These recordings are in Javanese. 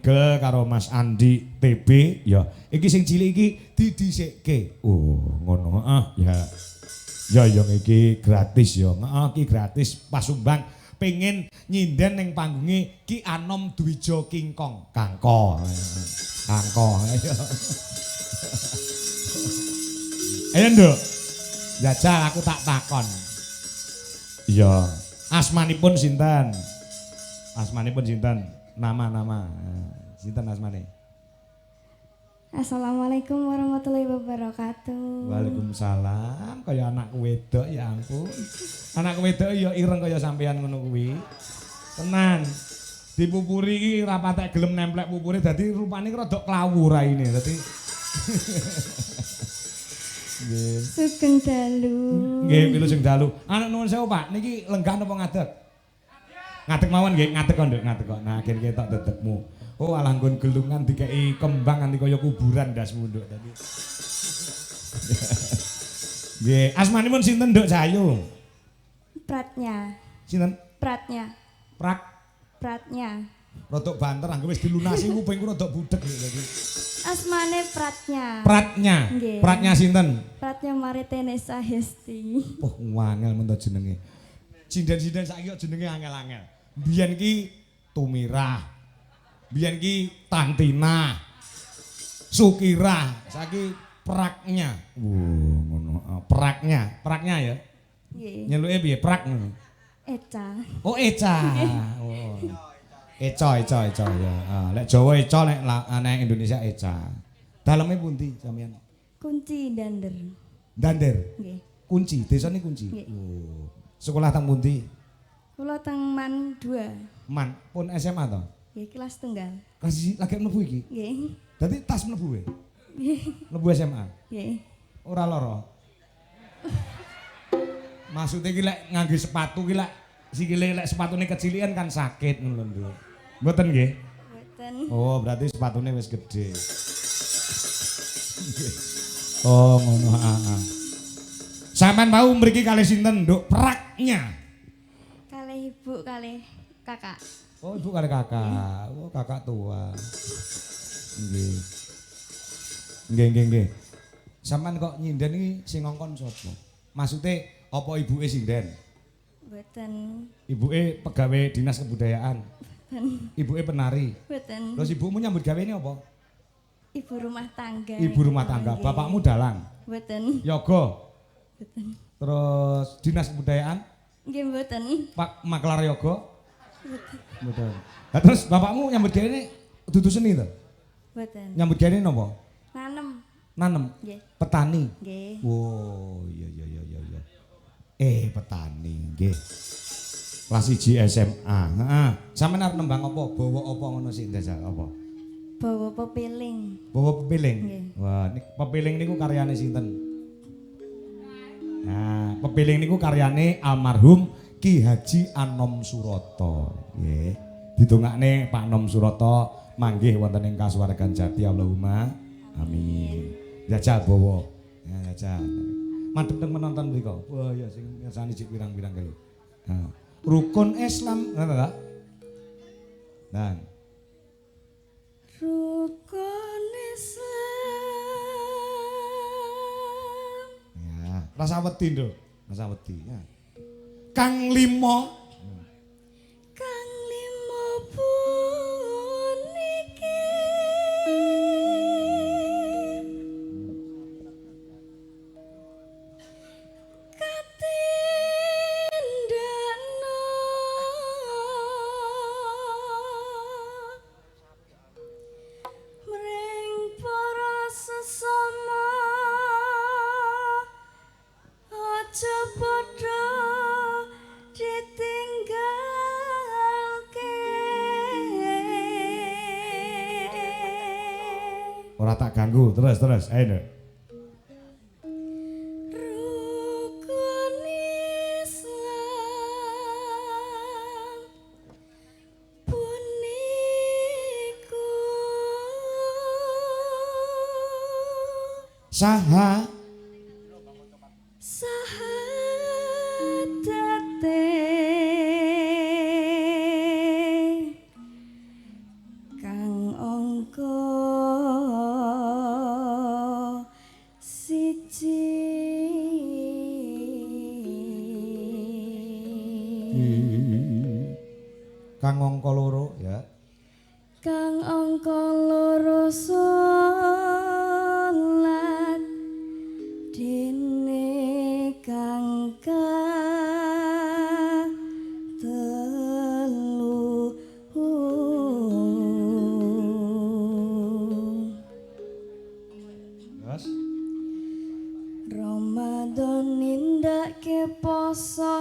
Nigel karo Mas Andi TB ya. Iki sing cilik iki didhisikke. Oh, ngono. Ya. Ya yang iki gratis ya. Heeh, iki gratis pas sumbang pengen nyinden ning panggunge Ki Anom Dwijo Kingkong. Kangko. Kangko. Ayo Nduk. Jajal aku tak takon. Iya. Asmanipun sinten? Asmanipun sinten? Nama-nama. Sinten asmane? Assalamualaikum warahmatullahi wabarakatuh. Waalaikumsalam. Kaya anak wedok ya ampun. Anak wedok ya ireng kaya sampean ngono kuwi. Tenan. Dipupuri iki ra patek gelem nemplek pupure dadi rupane rada klawu raine. Dadi nggih. Sugeng dalu. Nggih, wilujeng dalu. Anak nuwun sewu, Pak. Niki lenggah napa ngadeg? Ngadeg mawon nggih, ngadeg kok, Nduk, ngadeg kok. Nah, akhir ketok dedekmu. Oh, alah nggon gelungan dikeki kembang nganti kaya kuburan ndasmu, Nduk tadi. Nggih, asmanipun sinten, Nduk Cahayu? Pratnya. Sinten? Pratnya. Pratnya. Rodok banter anggo wis dilunasi kupingku rodok budheg lho tadi. Asmane Pratnya. Pratnya. Nggih. Pratnya sinten? Pratnya Maritenesa Hesti. Oh, wangel men to jenenge. Sinden-sinden saiki kok jenenge angel-angel. Biyen ki Tumirah. Biyen ki Tantina. Sukirah, saiki Praknya. Ngono. Praknya ya. Nggih. Nyeluke piye? Prak ngono. Eca. Oh, Eca. Oh. Eca ya. Lek Jawa Eca, lek Indonesia Eca. Daleme pundi sampean? Kunci dander. Dander. Nggih. Kunci, desane kunci. Nggih. Oh. Sekolah teng pundi? Kula teng Man 2. Man, pun SMA to? Nggih, kelas tunggal. Kasih lagi mlebu iki. Nggih. Dadi tas mlebu we. Nggih. Mlebu SMA. Nggih. Ora lara. Maksudnya ki lek nganggo sepatu ki lek sikile lek sepatune kecilian kan sakit ngono lho, Nduk. Mboten nggih? Mboten. Oh, berarti sepatune wis gede. Oh, ngono. Sampeyan mau mriki kalih sinten, Nduk? Praknya. Kalih ibu, kalih kakak. Oh, ibu kalih kakak. Oh, kakak tua. Nggih. Nggih. Sampeyan kok nyinden iki sing ngongkon sapa? Maksude apa ibuke sinden? Mboten. Ibuke pegawai dinas kebudayaan. Ibuke penari. Mboten. Terus ibumu nyambut gawene apa? Ibu rumah tangga. Ibu rumah tangga. Nggih. Bapakmu dalang. Mboten. Yoga. Mboten. Terus dinas kebudayaan. Nggih mboten. Pak Maklar Yoga. Mboten. Lah terus bapakmu nyambut gawene dudu seni to? Mboten. Nyambut gawene napa? Nanem. Nanem. Nggih. Petani. Nggih. Oh, iya. Petani nggih. Kelas 1 SMA. Heeh. Sampeyan arep nembang apa? Bawa apa ngono sih ndasar apa? Bawa pepiling. Bawa pepiling. Nggih. Wah, pepiling niku karyane sinten? Nah, pepiling niku karyane almarhum Ki Haji Anom Suroto. Nggih. Didongakne Pak Anom Suroto manggih wonten ing kasuwargan jati Allahumma amin. Jajal bawa. Ya jajal. Madhep teng menonton mriko. Wah ya sing ngersani jek pirang-pirang kali. Nah, rukun Islam ngono ta? Dan Rukun Islam. ya, rasa wedi, Nduk. Rasa wedi ya. Kang limo Kang limo puniki. Katindana mring para sesama aja padha ditinggalke. ora tak ganggu, terus. Ayo, Nduk. Rukun Islam puniku Saha sahadate kang Kang angka loro ya. Kang angka loro salat dene kang telu Yes. Ramadan nindake poso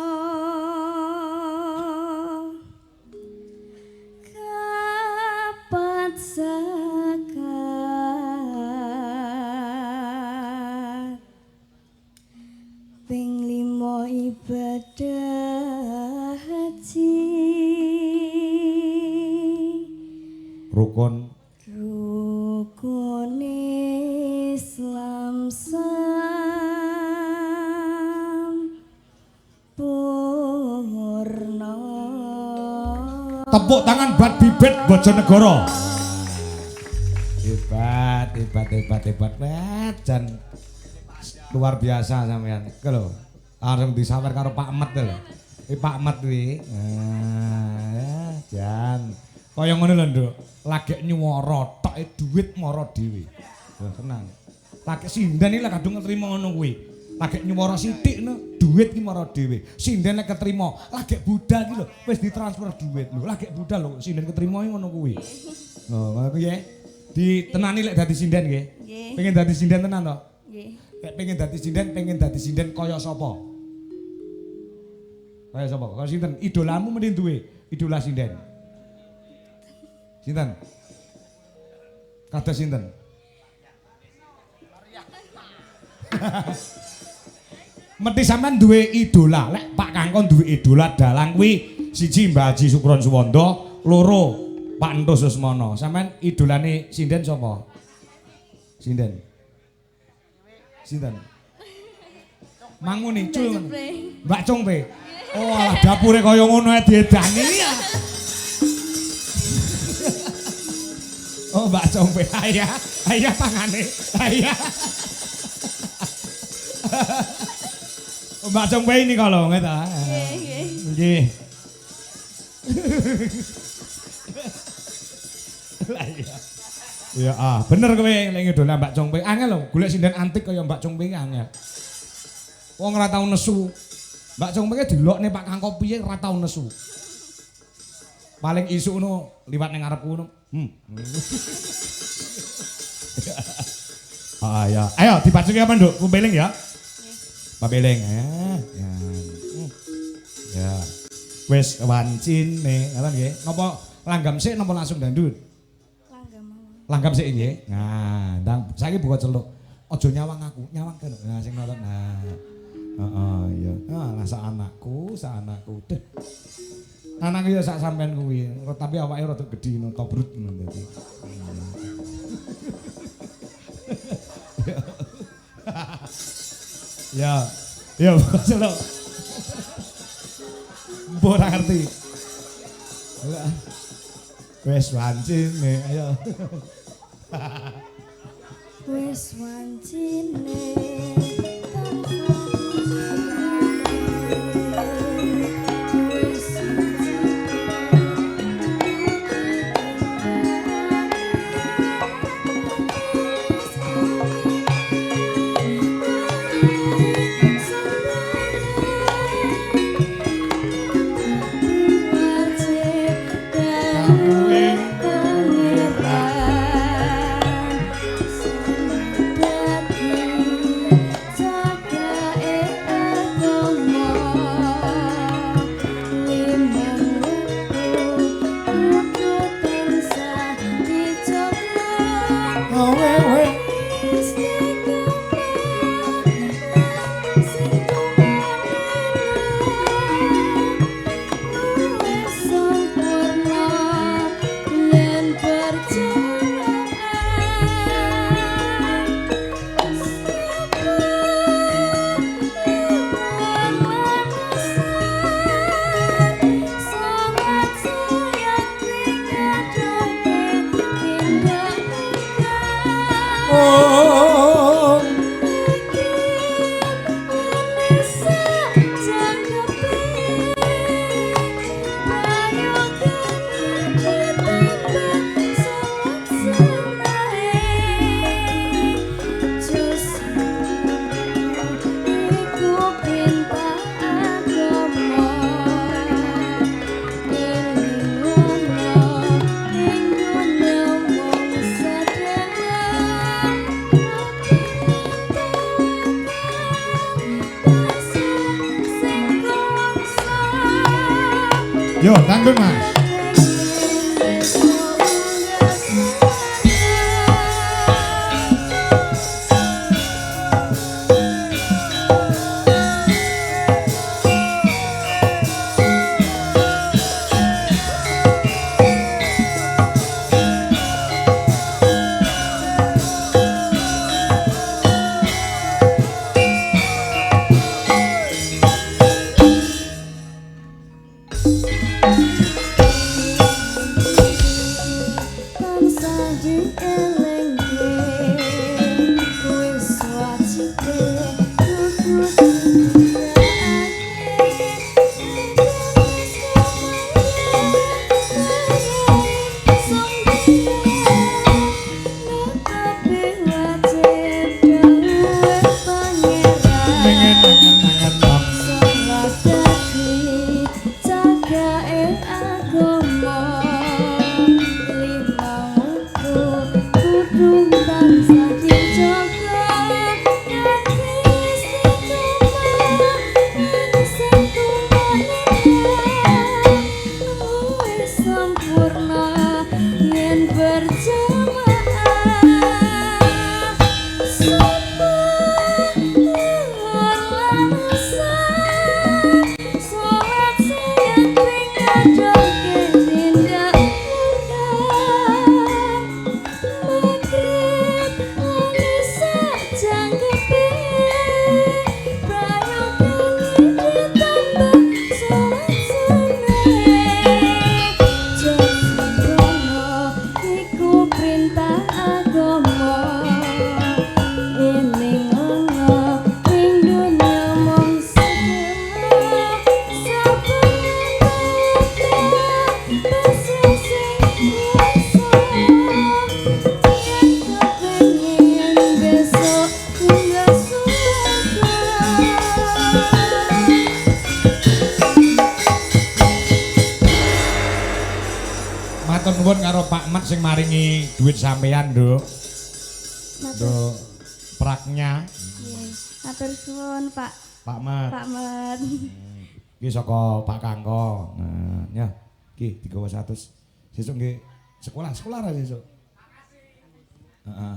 kapat zakat ping 5 ibadah haji Rukun rukun Islam sampurna. tepuk tangan buat bibit Bojonegoro. Hebat, hebat, hebat, hebat, hebat. Jan luar biasa sampean. Iku lho, langsung disawer karo Pak Met lho. Pak Met kuwi. Jan. Kaya ngono lho, Nduk. Lagi nyuwara toke dhuwit mara dhewe. Lho tenang. Lagi sinden iki lek kadung nrimo ngono kuwi. Lagi nyuwara sithik no, dhuwit ki mara dhewe. Sinden lek ketrima, lagi budal ki lho wis ditransfer dhuwit lho. Lagi budal lho, sinden ketrima ngono kuwi. Oh, ngono kuwi ya. Ditenani lek dadi sinden nggih. Nggih. Pengen dadi sinden tenan to? Nggih. Lek pengen dadi sinden kaya sapa? Kaya sapa? Kaya sinten? Idolamu mending duwe idola sinden. Sinten? Kados sinten? Mesti sampean duwe idola. Lek Pak Kangkon duwe idola dalang kuwi siji Mbah Haji Sukron Suwanda, loro Pak Entus Susmono. Sampean idolane sinden sapa? Sinden. Sinten? Mangune cul. Mbak Congpe. Oh, alah dapure kaya ngono ae diedani ya. Oh, Mbak Congpe. Ayah, ayah tangane. Ayah. Oh, Mbak Congpe ini kalau nggak tahu. Nggih. Ya bener kowe lek ngedola Mbak Congpe. Angel lho, golek sinden antik kaya Mbak Congpe ki angel. Wong ora tau nesu. Mbak Congpe ki delokne Pak Kangko piye ora tau nesu. Paling isuk ngono liwat ning ngarepku ngono. Ya. Ayo dipacuki apa, Nduk? Kumbeling ya. Pabeling ya. Ya. Wis wancine, ngoten nggih. Napa langgam sik napa langsung dandut? Langgam sik nggih. Nah, ndang saiki buka celuk. Aja nyawang aku, nyawang kan. Nah, sing nonton. Nah. Heeh, iya. Ah, sak anakku. Deh. Anak ya sak sampean kuwi, tapi awake rada gedhi ngono, tobrut ngono dadi. Ya. Ya, buka celuk. Mbok ora ngerti. Wes wancine, ayo. Wes wancine Yo, tanggung Mas. Matur nuwun karo Pak Mat sing maringi duit sampean, Nduk. Nduk praknya. Nggih. Matur suwun, Pak. Pak Mat. Pak Mat. Iki saka Pak Kangko. Nah, ya. Iki digawa 100. Sesuk nggih sekolah ra sesuk. Heeh.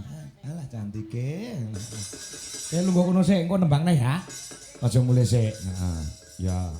Alah cantike. Lu mbok kono sik engko nembang neh ya. Aja mulih sik. Heeh. Ya.